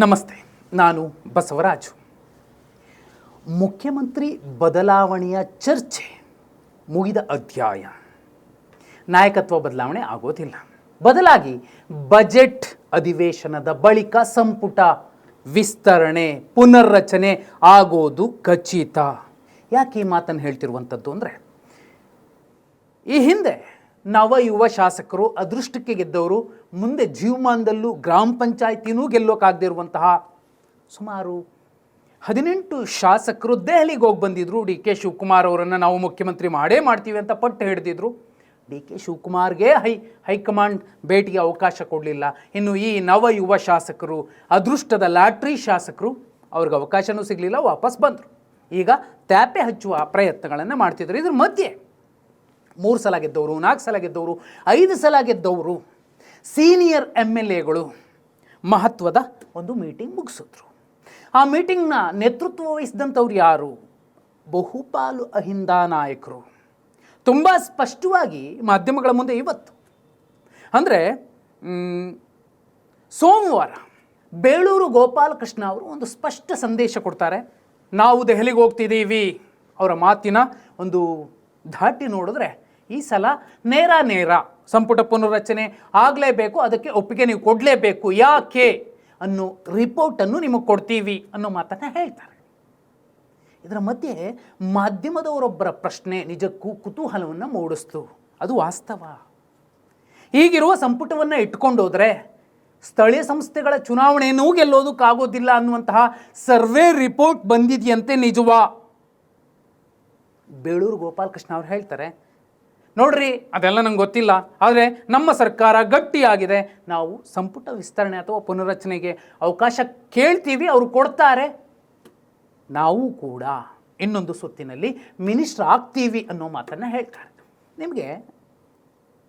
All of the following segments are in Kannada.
ನಮಸ್ತೆ, ನಾನು ಬಸವರಾಜು. ಮುಖ್ಯಮಂತ್ರಿ ಬದಲಾವಣೆಯ ಚರ್ಚೆ ಮುಗಿದ ಅಧ್ಯಾಯ. ನಾಯಕತ್ವ ಬದಲಾವಣೆ ಆಗೋದಿಲ್ಲ. ಬದಲಾಗಿ ಬಜೆಟ್ ಅಧಿವೇಶನದ ಬಳಿಕ ಸಂಪುಟ ವಿಸ್ತರಣೆ ಪುನರ್ರಚನೆ ಆಗೋದು ಖಚಿತ. ಯಾಕೆ ಈ ಮಾತನ್ನು ಹೇಳ್ತಿರುವಂಥದ್ದು ಅಂದರೆ, ಈ ಹಿಂದೆ ನವ ಯುವ ಶಾಸಕರು ಅದೃಷ್ಟಕ್ಕೆ ಗೆದ್ದವರು, ಮುಂದೆ ಜೀವಮಾನದಲ್ಲೂ ಗ್ರಾಮ ಪಂಚಾಯಿತಿನೂ ಗೆಲ್ಲೋಕ್ಕಾಗದಿರುವಂತಹ ಸುಮಾರು 18 ಶಾಸಕರು ದೆಹಲಿಗೆ ಹೋಗಿ ಬಂದಿದ್ರು. ಡಿ ಕೆ ಶಿವಕುಮಾರ್ ಅವರನ್ನು ನಾವು ಮುಖ್ಯಮಂತ್ರಿ ಮಾಡೇ ಮಾಡ್ತೀವಿ ಅಂತ ಪಟ್ಟು ಹಿಡಿದಿದ್ರು. ಡಿ ಕೆ ಶಿವಕುಮಾರ್ಗೆ ಹೈಕಮಾಂಡ್ ಭೇಟಿಗೆ ಅವಕಾಶ ಕೊಡಲಿಲ್ಲ. ಇನ್ನು ಈ ನವ ಯುವ ಶಾಸಕರು, ಅದೃಷ್ಟದ ಲಾಟ್ರಿ ಶಾಸಕರು, ಅವ್ರಿಗೆ ಅವಕಾಶವೂ ಸಿಗಲಿಲ್ಲ, ವಾಪಸ್ ಬಂದರು. ಈಗ ತ್ಯಾಪೆ ಹಚ್ಚುವ ಪ್ರಯತ್ನಗಳನ್ನು ಮಾಡ್ತಿದ್ರು. ಇದ್ರ ಮಧ್ಯೆ 3 ಸಲ ಗೆದ್ದವರು, 4 ಸಲ ಗೆದ್ದವರು, 5 ಸಲ ಗೆದ್ದವರು ಸೀನಿಯರ್ MLAಗಳು ಮಹತ್ವದ ಒಂದು ಮೀಟಿಂಗ್ ಮುಗಿಸಿದ್ರು. ಆ ಮೀಟಿಂಗ್ನ ನೇತೃತ್ವ ವಹಿಸಿದಂಥವ್ರು ಯಾರು? ಬಹುಪಾಲು ಅಹಿಂದ ನಾಯಕರು. ತುಂಬ ಸ್ಪಷ್ಟವಾಗಿ ಮಾಧ್ಯಮಗಳ ಮುಂದೆ ಇವತ್ತು ಅಂದರೆ ಸೋಮವಾರ ಬೇಳೂರು ಗೋಪಾಲಕೃಷ್ಣ ಅವರು ಒಂದು ಸ್ಪಷ್ಟ ಸಂದೇಶ ಕೊಡ್ತಾರೆ. ನಾವು ದೆಹಲಿಗೆ ಹೋಗ್ತಿದ್ದೀವಿ. ಅವರ ಮಾತಿನ ಒಂದು ಧಾಟಿ ನೋಡಿದ್ರೆ ಈ ಸಲ ನೇರ ಸಂಪುಟ ಪುನರ್ರಚನೆ ಆಗಲೇಬೇಕು, ಅದಕ್ಕೆ ಒಪ್ಪಿಗೆ ನೀವು ಕೊಡಲೇಬೇಕು, ಯಾಕೆ ಅನ್ನೋ ರಿಪೋರ್ಟನ್ನು ನಿಮಗೆ ಕೊಡ್ತೀವಿ ಅನ್ನೋ ಮಾತನ್ನು ಹೇಳ್ತಾರೆ. ಇದರ ಮಧ್ಯೆ ಮಾಧ್ಯಮದವರೊಬ್ಬರ ಪ್ರಶ್ನೆ ನಿಜಕ್ಕೂ ಕುತೂಹಲವನ್ನು ಮೂಡಿಸ್ತು. ಅದು ವಾಸ್ತವ. ಈಗಿರುವ ಸಂಪುಟವನ್ನು ಇಟ್ಕೊಂಡೋದ್ರೆ ಸ್ಥಳೀಯ ಸಂಸ್ಥೆಗಳ ಚುನಾವಣೆಯನ್ನೂ ಗೆಲ್ಲೋದಕ್ಕಾಗೋದಿಲ್ಲ ಅನ್ನುವಂತಹ ಸರ್ವೆ ರಿಪೋರ್ಟ್ ಬಂದಿದೆಯಂತೆ. ನಿಜವಾ? ಬೇಳೂರು ಗೋಪಾಲಕೃಷ್ಣ ಅವ್ರು ಹೇಳ್ತಾರೆ, ನೋಡ್ರಿ ಅದೆಲ್ಲ ನಂಗೆ ಗೊತ್ತಿಲ್ಲ, ಆದರೆ ನಮ್ಮ ಸರ್ಕಾರ ಗಟ್ಟಿಯಾಗಿದೆ, ನಾವು ಸಂಪುಟ ವಿಸ್ತರಣೆ ಅಥವಾ ಪುನರ್ರಚನೆಗೆ ಅವಕಾಶ ಕೇಳ್ತೀವಿ, ಅವರು ಕೊಡ್ತಾರೆ, ನಾವು ಕೂಡ ಇನ್ನೊಂದು ಸುತ್ತಿನಲ್ಲಿ ಮಿನಿಸ್ಟರ್ ಆಗ್ತೀವಿ ಅನ್ನೋ ಮಾತನ್ನು ಹೇಳ್ತಾರೆ. ನಿಮಗೆ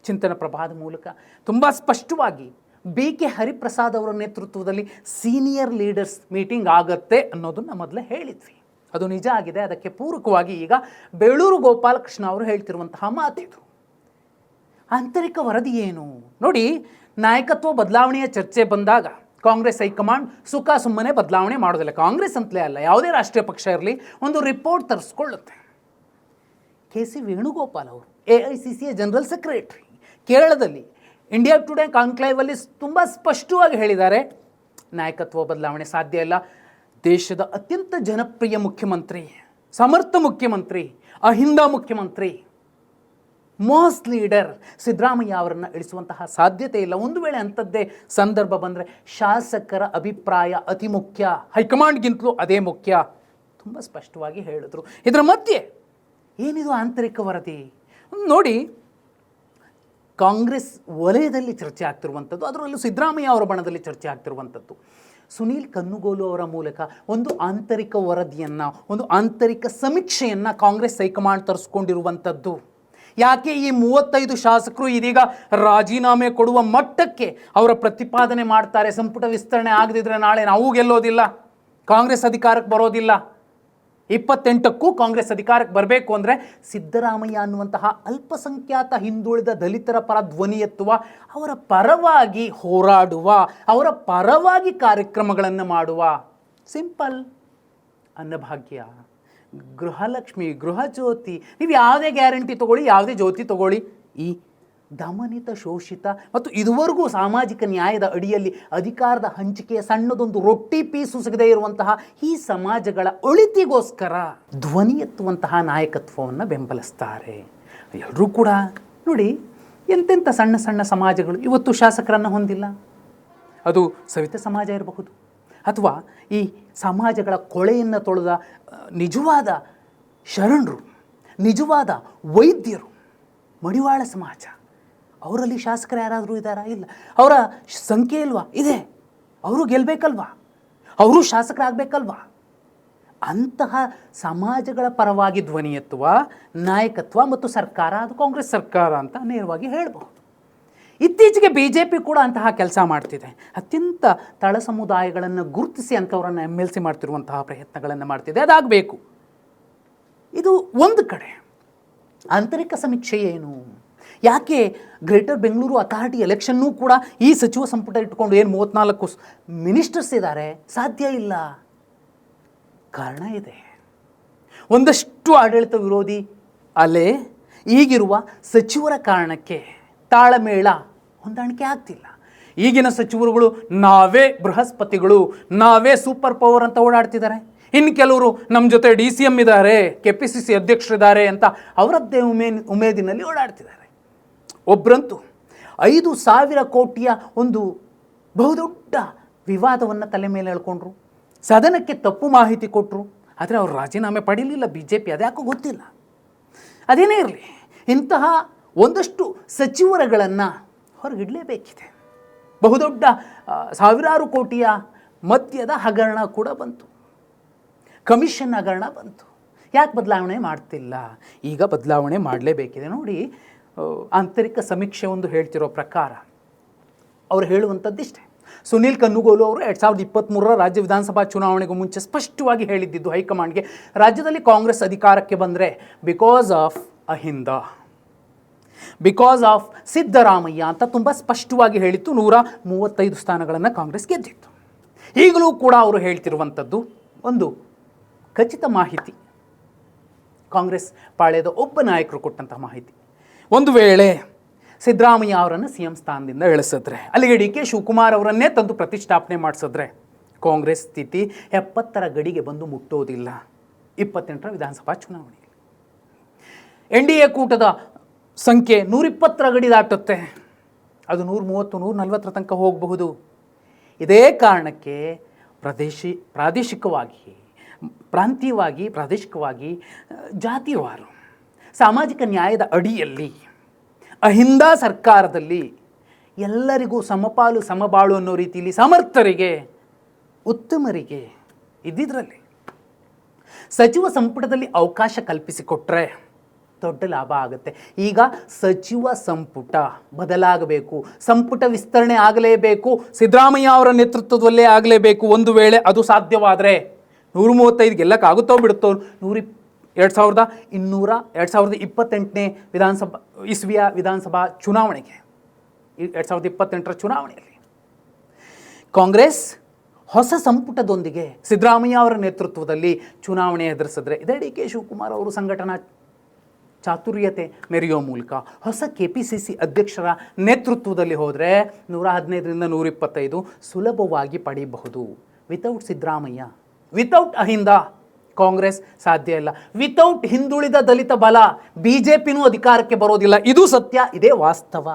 ಚಿಂತನ ಪ್ರಭಾದ ಮೂಲಕ ತುಂಬ ಸ್ಪಷ್ಟವಾಗಿ BK ಹರಿಪ್ರಸಾದ್ ಅವರ ನೇತೃತ್ವದಲ್ಲಿ ಸೀನಿಯರ್ ಲೀಡರ್ಸ್ ಮೀಟಿಂಗ್ ಆಗತ್ತೆ ಅನ್ನೋದನ್ನು ಮೊದಲೇ ಹೇಳಿದ್ವಿ. ಅದು ನಿಜ ಆಗಿದೆ. ಅದಕ್ಕೆ ಪೂರಕವಾಗಿ ಈಗ ಬೇಳೂರು ಗೋಪಾಲಕೃಷ್ಣ ಅವರು ಹೇಳ್ತಿರುವಂತಹ ಮಾತಿದು. ಆಂತರಿಕ ವರದಿ ಏನು ನೋಡಿ? ನಾಯಕತ್ವ ಬದಲಾವಣೆಯ ಚರ್ಚೆ ಬಂದಾಗ ಕಾಂಗ್ರೆಸ್ ಹೈಕಮಾಂಡ್ ಸುಖ ಸುಮ್ಮನೆ ಬದಲಾವಣೆ ಮಾಡೋದಿಲ್ಲ. ಕಾಂಗ್ರೆಸ್ ಅಂತಲೇ ಅಲ್ಲ, ಯಾವುದೇ ರಾಷ್ಟ್ರೀಯ ಪಕ್ಷ ಇರಲಿ, ಒಂದು ರಿಪೋರ್ಟ್ ತರಿಸ್ಕೊಳ್ಳುತ್ತೆ. KC ವೇಣುಗೋಪಾಲ್ ಅವರು AICCಯ ಜನರಲ್ ಸೆಕ್ರೆಟರಿ ಕೇರಳದಲ್ಲಿ ಇಂಡಿಯಾ ಟುಡೇ ಕಾನ್ಕ್ಲೇವಲ್ಲಿ ತುಂಬ ಸ್ಪಷ್ಟವಾಗಿ ಹೇಳಿದ್ದಾರೆ, ನಾಯಕತ್ವ ಬದಲಾವಣೆ ಸಾಧ್ಯ ಇಲ್ಲ. ದೇಶದ ಅತ್ಯಂತ ಜನಪ್ರಿಯ ಮುಖ್ಯಮಂತ್ರಿ, ಸಮರ್ಥ ಮುಖ್ಯಮಂತ್ರಿ, ಅಹಿಂದ ಮುಖ್ಯಮಂತ್ರಿ, ಮಾಸ್ ಲೀಡರ್ ಸಿದ್ದರಾಮಯ್ಯ ಅವರನ್ನು ಇಳಿಸುವಂತಹ ಸಾಧ್ಯತೆ ಇಲ್ಲ. ಒಂದು ವೇಳೆ ಅಂಥದ್ದೇ ಸಂದರ್ಭ ಬಂದರೆ ಶಾಸಕರ ಅಭಿಪ್ರಾಯ ಅತಿ ಮುಖ್ಯ, ಹೈಕಮಾಂಡ್ಗಿಂತಲೂ ಅದೇ ಮುಖ್ಯ, ತುಂಬ ಸ್ಪಷ್ಟವಾಗಿ ಹೇಳಿದ್ರು. ಇದರ ಮಧ್ಯೆ ಏನಿದು ಆಂತರಿಕ ವರದಿ ನೋಡಿ? ಕಾಂಗ್ರೆಸ್ ವಲಯದಲ್ಲಿ ಚರ್ಚೆ ಆಗ್ತಿರುವಂಥದ್ದು, ಅದರಲ್ಲೂ ಸಿದ್ದರಾಮಯ್ಯ ಅವರ ಬಣದಲ್ಲಿ ಚರ್ಚೆ ಆಗ್ತಿರುವಂಥದ್ದು. ಸುನೀಲ್ ಕನ್ನುಗೋಲು ಅವರ ಮೂಲಕ ಒಂದು ಆಂತರಿಕ ವರದಿಯನ್ನು, ಒಂದು ಆಂತರಿಕ ಸಮೀಕ್ಷೆಯನ್ನು ಕಾಂಗ್ರೆಸ್ ಹೈಕಮಾಂಡ್ ತರಿಸ್ಕೊಂಡಿರುವಂಥದ್ದು. ಯಾಕೆ ಈ 35 ಶಾಸಕರು ಇದೀಗ ರಾಜೀನಾಮೆ ಕೊಡುವ ಮಟ್ಟಕ್ಕೆ ಅವರ ಪ್ರತಿಪಾದನೆ ಮಾಡ್ತಾರೆ? ಸಂಪುಟ ವಿಸ್ತರಣೆ ಆಗದಿದ್ರೆ ನಾಳೆ ನಾವು ಗೆಲ್ಲೋದಿಲ್ಲ, ಕಾಂಗ್ರೆಸ್ ಅಧಿಕಾರಕ್ಕೆ ಬರೋದಿಲ್ಲ, 28ಕ್ಕೂ ಕಾಂಗ್ರೆಸ್ ಅಧಿಕಾರಕ್ಕೆ ಬರಬೇಕು ಅಂದರೆ ಸಿದ್ದರಾಮಯ್ಯ ಅನ್ನುವಂತಹ ಅಲ್ಪಸಂಖ್ಯಾತ ಹಿಂದುಳಿದ ದಲಿತರ ಪರ ಧ್ವನಿ ಎತ್ತುವ, ಅವರ ಪರವಾಗಿ ಹೋರಾಡುವ, ಅವರ ಪರವಾಗಿ ಕಾರ್ಯಕ್ರಮಗಳನ್ನು ಮಾಡುವ, ಸಿಂಪಲ್ ಅನ್ನಭಾಗ್ಯ, ಗೃಹಲಕ್ಷ್ಮಿ, ಗೃಹಜ್ಯೋತಿ, ನೀವು ಯಾವುದೇ ಗ್ಯಾರಂಟಿ ತೊಗೊಳ್ಳಿ, ಯಾವುದೇ ಜ್ಯೋತಿ ತೊಗೊಳ್ಳಿ, ಈ ದಮನಿತ, ಶೋಷಿತ ಮತ್ತು ಇದುವರೆಗೂ ಸಾಮಾಜಿಕ ನ್ಯಾಯದ ಅಡಿಯಲ್ಲಿ ಅಧಿಕಾರದ ಹಂಚಿಕೆಯ ಸಣ್ಣದೊಂದು ರೊಟ್ಟಿ ಪೀಸು ಸಿಗದೇ ಇರುವಂತಹ ಈ ಸಮಾಜಗಳ ಒಳಿತಿಗೋಸ್ಕರ ಧ್ವನಿ ಎತ್ತುವಂತಹ ನಾಯಕತ್ವವನ್ನು ಬೆಂಬಲಿಸ್ತಾರೆ. ಎಲ್ಲರೂ ಕೂಡ ನೋಡಿ, ಎಂತೆಂಥ ಸಣ್ಣ ಸಣ್ಣ ಸಮಾಜಗಳು ಇವತ್ತು ಶಾಸಕರನ್ನು ಹೊಂದಿಲ್ಲ. ಅದು ಸವಿತ ಸಮಾಜ ಇರಬಹುದು, ಅಥವಾ ಈ ಸಮಾಜಗಳ ಕೊಳೆಯನ್ನು ತೊಳೆದ ನಿಜವಾದ ಶರಣರು, ನಿಜವಾದ ವೈದ್ಯರು, ಮಡಿವಾಳ ಸಮಾಜ, ಅವರಲ್ಲಿ ಶಾಸಕರು ಯಾರಾದರೂ ಇದ್ದಾರಾ? ಇಲ್ಲ. ಅವರ ಸಂಖ್ಯೆ ಇಲ್ವಾ? ಇದೆ. ಅವರು ಗೆಲ್ಲಬೇಕಲ್ವಾ? ಅವರು ಶಾಸಕರಾಗಬೇಕಲ್ವಾ? ಅಂತಹ ಸಮಾಜಗಳ ಪರವಾಗಿ ಧ್ವನಿ ಎತ್ತುವ ನಾಯಕತ್ವ ಮತ್ತು ಸರ್ಕಾರ, ಅದು ಕಾಂಗ್ರೆಸ್ ಸರ್ಕಾರ ಅಂತ ನೇರವಾಗಿ ಹೇಳಬಹುದು. ಇತ್ತೀಚೆಗೆ BJP ಕೂಡ ಅಂತಹ ಕೆಲಸ ಮಾಡ್ತಿದೆ. ಅತ್ಯಂತ ತಳ ಸಮುದಾಯಗಳನ್ನು ಗುರುತಿಸಿ ಅಂಥವರನ್ನು MLC ಮಾಡ್ತಿರುವಂತಹ ಪ್ರಯತ್ನಗಳನ್ನು ಮಾಡ್ತಿದೆ. ಅದಾಗಬೇಕು. ಇದು ಒಂದು ಕಡೆ. ಆಂತರಿಕ ಸಮೀಕ್ಷೆ ಏನು? ಯಾಕೆ ಗ್ರೇಟರ್ ಬೆಂಗಳೂರು ಅಥಾರಿಟಿ ಎಲೆಕ್ಷನ್ನೂ ಕೂಡ ಈ ಸಚಿವ ಸಂಪುಟ ಇಟ್ಕೊಂಡು ಏನು 34 ಮಿನಿಸ್ಟರ್ಸ್ ಇದ್ದಾರೆ? ಸಾಧ್ಯ ಇಲ್ಲ. ಕಾರಣ ಇದೆ. ಒಂದಷ್ಟು ಆಡಳಿತ ವಿರೋಧಿ ಅಲೆ ಈಗಿರುವ ಸಚಿವರ ಕಾರಣಕ್ಕೆ ತಾಳಮೇಳ ಹೊಂದಾಣಿಕೆ ಆಗ್ತಿಲ್ಲ. ಈಗಿನ ಸಚಿವರುಗಳು ನಾವೇ ಬೃಹಸ್ಪತಿಗಳು, ನಾವೇ ಸೂಪರ್ ಪವರ್ ಅಂತ ಓಡಾಡ್ತಿದ್ದಾರೆ. ಇನ್ನು ಕೆಲವರು ನಮ್ಮ ಜೊತೆ DCM ಇದ್ದಾರೆ, KPCC ಅಧ್ಯಕ್ಷರಿದ್ದಾರೆ ಅಂತ ಅವರದ್ದೇ ಉಮೇದಿನಲ್ಲಿ ಓಡಾಡ್ತಿದ್ದಾರೆ. ಒಬ್ಬರಂತೂ 5,000 ಕೋಟಿಯ ಒಂದು ಬಹುದೊಡ್ಡ ವಿವಾದವನ್ನು ತಲೆ ಮೇಲೆ ಎಳ್ಕೊಂಡ್ರು, ಸದನಕ್ಕೆ ತಪ್ಪು ಮಾಹಿತಿ ಕೊಟ್ಟರು. ಆದರೆ ಅವರು ರಾಜೀನಾಮೆ ಪಡೀಲಿಲ್ಲ BJP, ಅದ್ಯಾಕೋ ಗೊತ್ತಿಲ್ಲ. ಅದೇನೇ ಇರಲಿ, ಇಂತಹ ಒಂದಷ್ಟು ಸಚಿವರುಗಳನ್ನು ಹೊರಗಿಡಲೇಬೇಕಿದೆ. ಬಹುದೊಡ್ಡ ಸಾವಿರಾರು ಕೋಟಿಯ ಮದ್ಯದ ಹಗರಣ ಕೂಡ ಬಂತು, ಕಮಿಷನ್ ಹಗರಣ ಬಂತು. ಯಾಕೆ ಬದಲಾವಣೆ ಮಾಡ್ತಿಲ್ಲ? ಈಗ ಬದಲಾವಣೆ ಮಾಡಲೇಬೇಕಿದೆ. ನೋಡಿ, ಆಂತರಿಕ ಸಮೀಕ್ಷೆ ಒಂದು ಹೇಳ್ತಿರೋ ಪ್ರಕಾರ ಅವರು ಹೇಳುವಂಥದ್ದಿಷ್ಟೇ. ಸುನೀಲ್ ಕನ್ನುಗೋಲು ಅವರು 2023 ರಾಜ್ಯ ವಿಧಾನಸಭಾ ಚುನಾವಣೆಗೂ ಮುಂಚೆ ಸ್ಪಷ್ಟವಾಗಿ ಹೇಳಿದ್ದಿದ್ದು ಹೈಕಮಾಂಡ್ಗೆ, ರಾಜ್ಯದಲ್ಲಿ ಕಾಂಗ್ರೆಸ್ ಅಧಿಕಾರಕ್ಕೆ ಬಂದರೆ because of Ahinda, because of Siddaramaiah ಅಂತ ತುಂಬ ಸ್ಪಷ್ಟವಾಗಿ ಹೇಳಿತ್ತು. 135 ಸ್ಥಾನಗಳನ್ನು ಕಾಂಗ್ರೆಸ್ ಗೆದ್ದಿತ್ತು. ಈಗಲೂ ಕೂಡ ಅವರು ಹೇಳ್ತಿರುವಂಥದ್ದು ಒಂದು ಖಚಿತ ಮಾಹಿತಿ, ಕಾಂಗ್ರೆಸ್ ಪಾಳ್ಯದ ಒಬ್ಬ ನಾಯಕರು ಕೊಟ್ಟಂತಹ ಮಾಹಿತಿ. ಒಂದು ವೇಳೆ ಸಿದ್ದರಾಮಯ್ಯ ಅವರನ್ನು CM ಸ್ಥಾನದಿಂದ ಇಳಿಸಿದ್ರೆ, ಅಲ್ಲಿಗೆ DK ಶಿವಕುಮಾರ್ ಅವರನ್ನೇ ತಂದು ಪ್ರತಿಷ್ಠಾಪನೆ ಮಾಡಿಸಿದ್ರೆ ಕಾಂಗ್ರೆಸ್ ಸ್ಥಿತಿ 70ರ ಗಡಿಗೆ ಬಂದು ಮುಟ್ಟೋದಿಲ್ಲ 28ರ ವಿಧಾನಸಭಾ ಚುನಾವಣೆಯಲ್ಲಿ. NDA ಕೂಟದ ಸಂಖ್ಯೆ 120ರ ಗಡಿ ದಾಟುತ್ತೆ, ಅದು 130, 140 ತನಕ ಹೋಗಬಹುದು. ಇದೇ ಕಾರಣಕ್ಕೆ ಪ್ರಾದೇಶಿಕವಾಗಿ, ಪ್ರಾಂತೀಯವಾಗಿ, ಪ್ರಾದೇಶಿಕವಾಗಿ, ಜಾತಿವಾರು, ಸಾಮಾಜಿಕ ನ್ಯಾಯದ ಅಡಿಯಲ್ಲಿ, ಅಹಿಂದ ಸರ್ಕಾರದಲ್ಲಿ ಎಲ್ಲರಿಗೂ ಸಮಪಾಲು ಸಮಬಾಳು ಅನ್ನೋ ರೀತಿಯಲ್ಲಿ ಸಮರ್ಥರಿಗೆ, ಉತ್ತಮರಿಗೆ ಇದ್ದಿದ್ರಲ್ಲಿ ಸಚಿವ ಸಂಪುಟದಲ್ಲಿ ಅವಕಾಶ ಕಲ್ಪಿಸಿಕೊಟ್ರೆ ದೊಡ್ಡ ಲಾಭ ಆಗುತ್ತೆ. ಈಗ ಸಚಿವ ಸಂಪುಟ ಬದಲಾಗಬೇಕು, ಸಂಪುಟ ವಿಸ್ತರಣೆ ಆಗಲೇಬೇಕು, ಸಿದ್ದರಾಮಯ್ಯ ಅವರ ನೇತೃತ್ವದಲ್ಲೇ ಆಗಲೇಬೇಕು. ಒಂದು ವೇಳೆ ಅದು ಸಾಧ್ಯವಾದರೆ 135 ಗೆಲ್ಲಕ್ಕಾಗುತ್ತೋ ಬಿಡುತ್ತೋ 2028ನೇ ಇಸ್ವಿಯ ವಿಧಾನಸಭಾ ಚುನಾವಣೆಗೆ, 2028ರ ಚುನಾವಣೆಯಲ್ಲಿ ಕಾಂಗ್ರೆಸ್ ಹೊಸ ಸಂಪುಟದೊಂದಿಗೆ ಸಿದ್ದರಾಮಯ್ಯ ಅವರ ನೇತೃತ್ವದಲ್ಲಿ ಚುನಾವಣೆ ಎದುರಿಸಿದ್ರೆ, ಇದೇ DK ಶಿವಕುಮಾರ್ ಅವರು ಸಂಘಟನಾ ಚಾತುರ್ಯತೆ ಮೆರೆಯೋ ಮೂಲಕ ಹೊಸ KPCC ಅಧ್ಯಕ್ಷರ ನೇತೃತ್ವದಲ್ಲಿ ಹೋದರೆ 115ರಿಂದ 125 ಸುಲಭವಾಗಿ ಪಡೆಯಬಹುದು. ವಿತೌಟ್ ಸಿದ್ದರಾಮಯ್ಯ, ವಿತೌಟ್ ಅಹಿಂದ ಕಾಂಗ್ರೆಸ್ ಸಾಧ್ಯ ಇಲ್ಲ. ವಿತೌಟ್ ಹಿಂದುಳಿದ ದಲಿತ ಬಲ BJPನೂ ಅಧಿಕಾರಕ್ಕೆ ಬರೋದಿಲ್ಲ. ಇದು ಸತ್ಯ, ಇದೇ ವಾಸ್ತವ.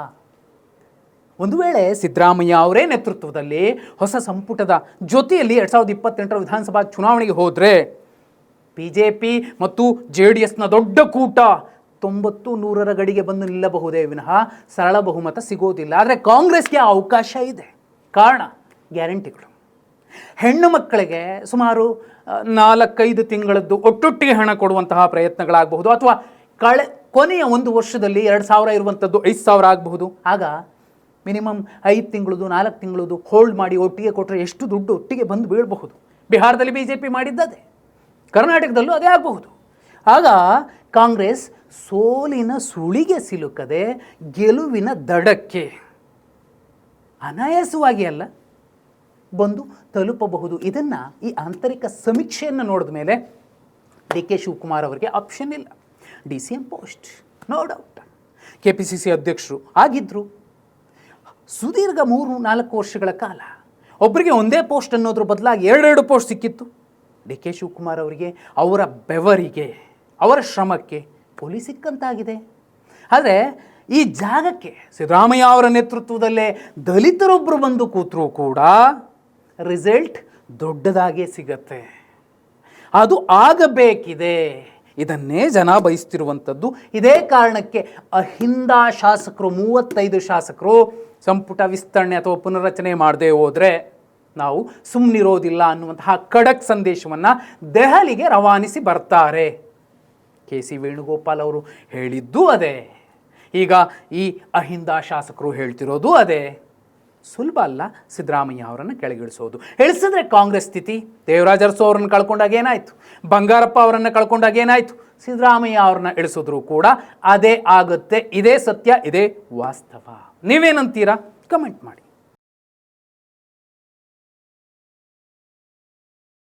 ಒಂದು ವೇಳೆ ಸಿದ್ದರಾಮಯ್ಯ ಅವರೇ ನೇತೃತ್ವದಲ್ಲಿ ಹೊಸ ಸಂಪುಟದ ಜೊತೆಯಲ್ಲಿ 2028ರ ವಿಧಾನಸಭಾ ಚುನಾವಣೆಗೆ ಹೋದರೆ BJP ಮತ್ತು JDSನ ದೊಡ್ಡ ಕೂಟ 90-100ರ ಗಡಿಗೆ ಬಂದು ನಿಲ್ಲಬಹುದೇ ವಿನಃ ಸರಳ ಬಹುಮತ ಸಿಗೋದಿಲ್ಲ. ಆದರೆ ಕಾಂಗ್ರೆಸ್ಗೆ ಅವಕಾಶ ಇದೆ. ಕಾರಣ ಗ್ಯಾರಂಟಿಗಳು. ಹೆಣ್ಣು ಮಕ್ಕಳಿಗೆ ಸುಮಾರು 4-5 ತಿಂಗಳದ್ದು ಒಟ್ಟೊಟ್ಟಿಗೆ ಹಣ ಕೊಡುವಂತಹ ಪ್ರಯತ್ನಗಳಾಗಬಹುದು, ಅಥವಾ ಕೊನೆಯ ಒಂದು ವರ್ಷದಲ್ಲಿ 2,000 ಇರುವಂಥದ್ದು 5,000 ಆಗಬಹುದು. ಆಗ ಮಿನಿಮಮ್ 5 ತಿಂಗಳದು 4 ತಿಂಗಳದು ಹೋಲ್ಡ್ ಮಾಡಿ ಒಟ್ಟಿಗೆ ಕೊಟ್ಟರೆ ಎಷ್ಟು ದುಡ್ಡು ಒಟ್ಟಿಗೆ ಬಂದು ಬೀಳಬಹುದು. ಬಿಹಾರದಲ್ಲಿ BJP ಮಾಡಿದ್ದದೆ, ಕರ್ನಾಟಕದಲ್ಲೂ ಅದೇ ಆಗಬಹುದು. ಆಗ ಕಾಂಗ್ರೆಸ್ ಸೋಲಿನ ಸುಳಿಗೆ ಸಿಲುಕದೆ ಗೆಲುವಿನ ದಡಕ್ಕೆ ಅನಾಯಾಸವಾಗಿ ಅಲ್ಲ ಬಂದು ತಲುಪಬಹುದು. ಇದನ್ನು ಈ ಆಂತರಿಕ ಸಮೀಕ್ಷೆಯನ್ನು ನೋಡಿದ ಮೇಲೆ DK ಶಿವಕುಮಾರ್ ಅವರಿಗೆ ಆಪ್ಷನ್ ಇಲ್ಲ. DCM post no doubt, KPCC ಅಧ್ಯಕ್ಷರು ಆಗಿದ್ದರು. ಸುದೀರ್ಘ 3-4 ವರ್ಷಗಳ ಕಾಲ ಒಬ್ಬರಿಗೆ ಒಂದೇ ಪೋಸ್ಟ್ ಅನ್ನೋದ್ರ ಬದಲಾಗಿ 2 ಪೋಸ್ಟ್ ಸಿಕ್ಕಿತ್ತು. DK ಶಿವಕುಮಾರ್ ಅವರಿಗೆ ಅವರ ಬೆವರಿಗೆ, ಅವರ ಶ್ರಮಕ್ಕೆ ಪೊಲೀಸ್ ಸಿಕ್ಕಂತಾಗಿದೆ. ಆದರೆ ಈ ಜಾಗಕ್ಕೆ ಸಿದ್ದರಾಮಯ್ಯ ಅವರ ನೇತೃತ್ವದಲ್ಲೇ ದಲಿತರೊಬ್ಬರು ಬಂದು ಕೂತರೂ ಕೂಡ ರಿಸಲ್ಟ್ ದೊಡ್ಡದಾಗೇ ಸಿಗತ್ತೆ. ಅದು ಆಗಬೇಕಿದೆ. ಇದನ್ನೇ ಜನ ಬಯಸ್ತಿರುವಂಥದ್ದು. ಇದೇ ಕಾರಣಕ್ಕೆ ಅಹಿಂದ ಶಾಸಕರು 35 ಶಾಸಕರು ಸಂಪುಟ ವಿಸ್ತರಣೆ ಅಥವಾ ಪುನರ್ರಚನೆ ಮಾಡದೆ ಹೋದರೆ ನಾವು ಸುಮ್ಮನಿರೋದಿಲ್ಲ ಅನ್ನುವಂತಹ ಖಡಕ್ ಸಂದೇಶವನ್ನು ದೆಹಲಿಗೆ ರವಾನಿಸಿ ಬರ್ತಾರೆ. KC ವೇಣುಗೋಪಾಲ್ ಅವರು ಹೇಳಿದ್ದೂ ಅದೇ, ಈಗ ಈ ಅಹಿಂದ ಶಾಸಕರು ಹೇಳ್ತಿರೋದು ಅದೇ. ಸುಲಭ ಅಲ್ಲ ಸಿದ್ದರಾಮಯ್ಯ ಅವರನ್ನು ಕೆಳಗಿಳಿಸೋದು. ಇಳಿಸಿದ್ರೆ ಕಾಂಗ್ರೆಸ್ ಸ್ಥಿತಿ ದೇವರಾಜ ಅರಸು ಅವರನ್ನು ಕಳ್ಕೊಂಡಾಗ ಏನಾಯಿತು, ಬಂಗಾರಪ್ಪ ಅವರನ್ನು ಕಳ್ಕೊಂಡಾಗ ಏನಾಯಿತು, ಸಿದ್ದರಾಮಯ್ಯ ಅವ್ರನ್ನ ಇಳಿಸಿದ್ರು ಕೂಡ ಅದೇ ಆಗುತ್ತೆ. ಇದೇ ಸತ್ಯ, ಇದೇ ವಾಸ್ತವ. ನೀವೇನಂತೀರಾ? ಕಮೆಂಟ್ ಮಾಡಿ.